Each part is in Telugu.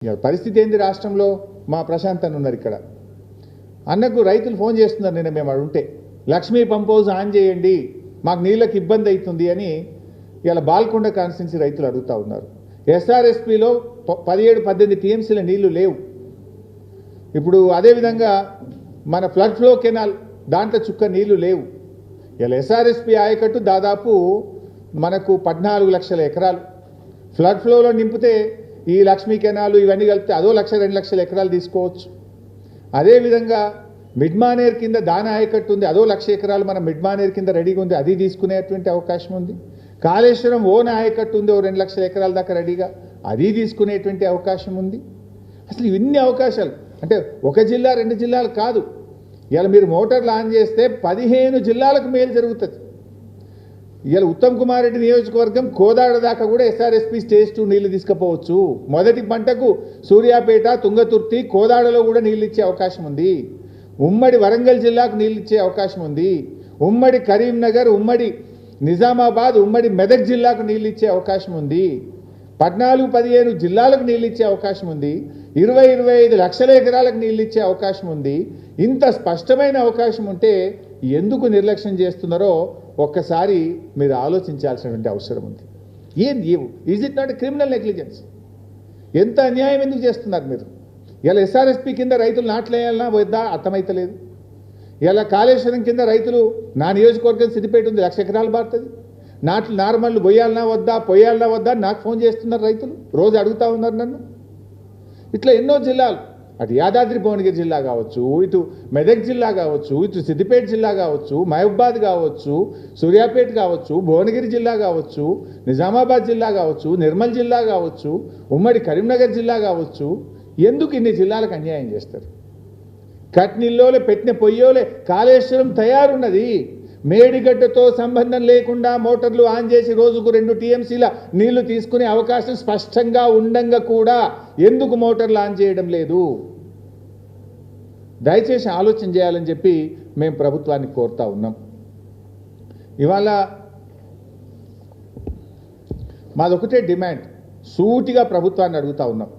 పరిస్థితి ఏంది రాష్ట్రంలో? మా ప్రశాంత్ అన్న ఉన్నారు ఇక్కడ. అన్నకు రైతులు ఫోన్ చేస్తున్నారు, నిన్న మేము అడుంటే లక్ష్మీ పంప్ హౌస్ ఆన్ చేయండి, మాకు నీళ్ళకి ఇబ్బంది అవుతుంది అని ఇలా బాల్కొండ కాన్స్టిట్యున్సీ రైతులు అడుగుతూ ఉన్నారు. ఎస్ఆర్ఎస్పిలో 17-18 టీఎంసీల నీళ్లు లేవు. ఇప్పుడు అదేవిధంగా మన ఫ్లడ్ ఫ్లో కెనాల్ దాంట్లో చుక్క నీళ్లు లేవు. ఇలా ఎస్ఆర్ఎస్పి ఆయకట్టు దాదాపు మనకు 14 లక్షల ఎకరాలు ఫ్లడ్ ఫ్లోలో నింపితే ఈ లక్ష్మీ కెనాలు ఇవన్నీ కలిపితే అదో 1-2 లక్షల ఎకరాలు తీసుకోవచ్చు. అదేవిధంగా మిడ్మానేర్ కింద దాని ఆయకట్టు ఉంది, అదో 1,00,000 ఎకరాలు మన మిడ్మానేర్ కింద రెడీగా ఉంది, అది తీసుకునేటువంటి అవకాశం ఉంది. కాళేశ్వరం ఓన్ ఆయకట్టు ఉంది, ఓ 2 లక్షల ఎకరాల దాకా రెడీగా, అది తీసుకునేటువంటి అవకాశం ఉంది. అసలు ఇవన్నీ అవకాశాలు అంటే ఒక జిల్లా 2 జిల్లాలు కాదు. ఇలా మీరు మోటార్లు ఆన్ చేస్తే 15 జిల్లాలకు మేలు జరుగుతుంది. ఇలా ఉత్తమ్ కుమార్ రెడ్డి నియోజకవర్గం కోదాడ దాకా కూడా ఎస్ఆర్ఎస్పి స్టేజ్ 2 నీళ్లు తీసుకుపోవచ్చు. మొదటి పంటకు సూర్యాపేట, తుంగతుర్తి, కోదాడలో కూడా నీళ్ళు ఇచ్చే అవకాశం ఉంది. ఉమ్మడి వరంగల్ జిల్లాకు నీళ్ళు ఇచ్చే అవకాశం ఉంది. ఉమ్మడి కరీంనగర్, ఉమ్మడి నిజామాబాద్, ఉమ్మడి మెదక్ జిల్లాకు నీళ్ళు ఇచ్చే అవకాశం ఉంది. 14-15 జిల్లాలకు నీళ్ళు ఇచ్చే అవకాశం ఉంది. 20-25 లక్షల ఎకరాలకు నీళ్ళు ఇచ్చే అవకాశం ఉంది. ఇంత స్పష్టమైన అవకాశం ఉంటే ఎందుకు నిర్లక్ష్యం చేస్తున్నారో ఒక్కసారి మీరు ఆలోచించాల్సినటువంటి అవసరం ఉంది. ఏంది? Is it not criminal negligence? ఎంత అన్యాయం ఎందుకు చేస్తున్నారు మీరు? ఇలా ఎస్ఆర్ఎస్పి కింద రైతులు నాట్లేయాలన్నా వద్దా అర్థమైతలేదు. ఇలా కాళేశ్వరం కింద రైతులు, నా నియోజకవర్గం సిద్దిపేట ఉంది, 1,00,000 ఎకరాలు బారుతుంది, నాట్లు నార్మల్ పొయ్యాలన్నా వద్దా నాకు ఫోన్ చేస్తున్నారు రైతులు, రోజు అడుగుతూ ఉన్నారు నన్ను. ఇట్లా ఎన్నో జిల్లాలు, అటు యాదాద్రి భువనగిరి జిల్లా కావచ్చు, ఇటు మెదక్ జిల్లా కావచ్చు, ఇటు సిద్దిపేట జిల్లా కావచ్చు, మహబూబాద్ కావచ్చు, సూర్యాపేట కావచ్చు, భువనగిరి జిల్లా కావచ్చు, నిజామాబాద్ జిల్లా కావచ్చు, నిర్మల్ జిల్లా కావచ్చు, ఉమ్మడి కరీంనగర్ జిల్లా కావచ్చు. ఎందుకు ఇన్ని జిల్లాలకు అన్యాయం చేస్తారు? కట్నీల్లోలే పెట్టిన పొయ్యోలే కాళేశ్వరం తయారున్నది. మేడిగడ్డతో సంబంధం లేకుండా మోటార్లు ఆన్ చేసి రోజుకు 2 టీఎంసీల నీళ్లు తీసుకునే అవకాశం స్పష్టంగా ఉండంగా కూడా ఎందుకు మోటార్లు ఆన్ చేయడం లేదు? దయచేసి ఆలోచన చేయాలని చెప్పి మేము ప్రభుత్వాన్ని కోరుతా ఉన్నాం. ఇవాళ మాదొకటే డిమాండ్, సూటిగా ప్రభుత్వాన్ని అడుగుతా ఉన్నాం.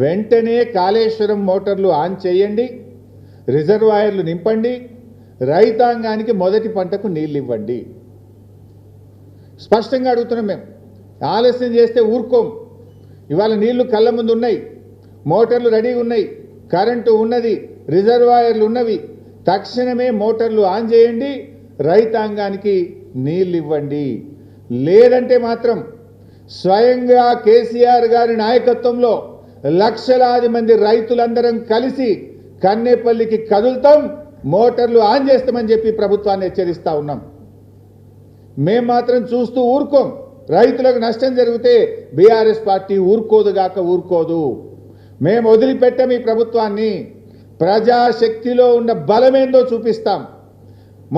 వెంటనే కాళేశ్వరం మోటార్లు ఆన్ చేయండి, రిజర్వాయర్లు నింపండి, రైతాంగానికి మొదటి పంటకు నీళ్ళు ఇవ్వండి. స్పష్టంగా అడుగుతున్నాం మేము. ఆలస్యం చేస్తే ఊరుకోం. ఇవాళ నీళ్లు కళ్ళ ముందు ఉన్నాయి, మోటార్లు రెడీగా ఉన్నాయి, కరెంటు ఉన్నది, రిజర్వాయర్లు ఉన్నవి. తక్షణమే మోటార్లు ఆన్ చేయండి, రైతాంగానికి నీళ్ళు ఇవ్వండి. లేదంటే మాత్రం స్వయంగా కేసీఆర్ గారి నాయకత్వంలో లక్షలాది మంది రైతులందరం కలిసి కన్నేపల్లికి కదులుతాం, మోటార్లు ఆన్ చేస్తామని చెప్పి ప్రభుత్వాన్ని హెచ్చరిస్తా ఉన్నాం. మేం మాత్రం చూస్తూ ఊరుకోం. రైతులకు నష్టం జరిగితే బీఆర్ఎస్ పార్టీ ఊరుకోదు. మేము వదిలిపెట్టాం ఈ ప్రభుత్వాన్ని. ప్రజాశక్తిలో ఉన్న బలమేందో చూపిస్తాం.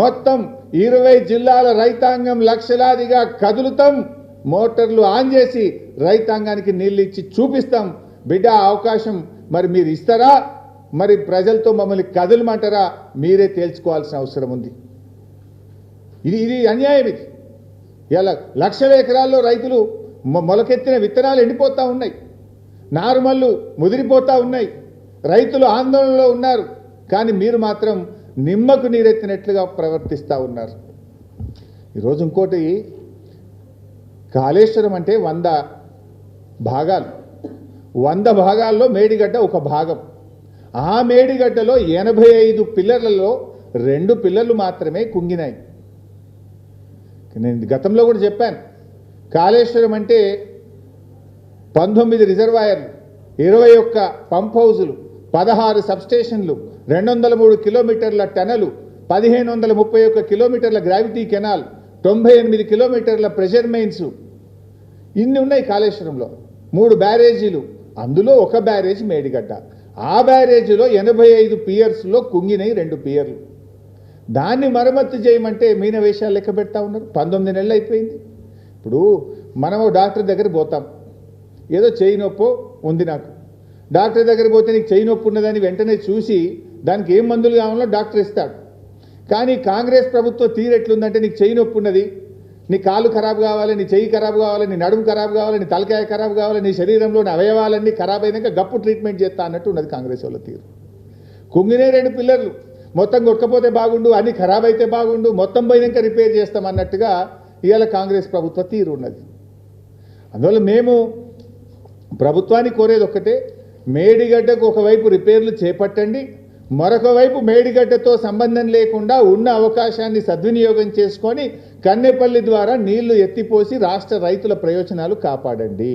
మొత్తం 20 జిల్లాల రైతాంగం లక్షలాదిగా కదులుతాం, మోటార్లు ఆన్ చేసి రైతాంగానికి నీళ్ళు ఇచ్చి చూపిస్తాం. బిడ్డ అవకాశం మరి మీరు ఇస్తారా, మరి ప్రజలతో మమ్మల్ని కదలమంటారా, మీరే తేల్చుకోవాల్సిన అవసరం ఉంది. ఇది అన్యాయం. ఇది ఇలా లక్షల ఎకరాల్లో రైతులు మొలకెత్తిన విత్తనాలు ఎండిపోతూ ఉన్నాయి, నారుమల్లు ముదిరిపోతూ ఉన్నాయి, రైతులు ఆందోళనలో ఉన్నారు. కానీ మీరు మాత్రం నిమ్మకు నీరెత్తినట్లుగా ప్రవర్తిస్తూ ఉన్నారు. ఈరోజు ఇంకోటి, కాళేశ్వరం అంటే 100 భాగాలు, 100 భాగాల్లో మేడిగడ్డ ఒక భాగం. ఆ మేడిగడ్డలో 85 పిల్లర్లలో 2 పిల్లర్లు మాత్రమే కుంగినాయి. నేను గతంలో కూడా చెప్పాను, కాళేశ్వరం అంటే 19 రిజర్వాయర్లు, 21 పంప్ హౌజులు, 16 సబ్స్టేషన్లు, 203 కిలోమీటర్ల టనలు, 1531 కిలోమీటర్ల గ్రావిటీ కెనాల్, 98 కిలోమీటర్ల ప్రెషర్ మెయిన్స్, ఇన్ని ఉన్నాయి కాళేశ్వరంలో. 3 బ్యారేజీలు, అందులో ఒక బ్యారేజ్ మేడిగడ్డ. ఆ బ్యారేజీలో 85 పియర్స్లో కుంగినాయి 2 పియర్లు. దాన్ని మరమ్మత్తు చేయమంటే మీన వేషాలు లెక్క పెడతా ఉన్నారు. 19 నెలలు అయిపోయింది. ఇప్పుడు మనము డాక్టర్ దగ్గర పోతాం, ఏదో చేయి నొప్పో ఉంది నాకు, డాక్టర్ దగ్గర పోతే నీకు చేయి నొప్పి ఉన్నదని వెంటనే చూసి దానికి ఏం మందులు కావాలో డాక్టర్ ఇస్తాడు. కానీ కాంగ్రెస్ ప్రభుత్వ తీరెట్లుందంటే నీకు చేయి నొప్పి ఉన్నది, నీ కాలు ఖరాబ్ కావాలి, నీ చెయ్యి ఖరాబ్ కావాలి, నీ నడుము ఖరాబ్ కావాలి, నీ తలకాయ ఖరాబ్ కావాలి, నీ శరీరంలోని అవయవాలన్నీ ఖరాబ్ అయినాక గప్పు ట్రీట్మెంట్ చేస్తా అన్నట్టు ఉన్నది కాంగ్రెస్ వాళ్ళ తీరు. కుంగినే 2 పిల్లర్లు మొత్తం కొట్టకపోతే బాగుండు, అన్నీ ఖరాబ్ అయితే బాగుండు, మొత్తం పోయినాక రిపేర్ చేస్తామన్నట్టుగా ఇవాళ కాంగ్రెస్ ప్రభుత్వ తీరు ఉన్నది. అందువల్ల మేము ప్రభుత్వాన్ని కోరేది ఒక్కటే, మేడిగడ్డకు ఒకవైపు రిపేర్లు చేపట్టండి, మరొక వైపు మేడిగడ్డతో సంబంధం లేకుండా ఉన్న అవకాశాన్ని సద్వినియోగం చేసుకొని కన్నెపల్లి ద్వారా నీళ్లు ఎత్తిపోసి రాష్ట్ర రైతుల ప్రయోజనాలు కాపాడండి.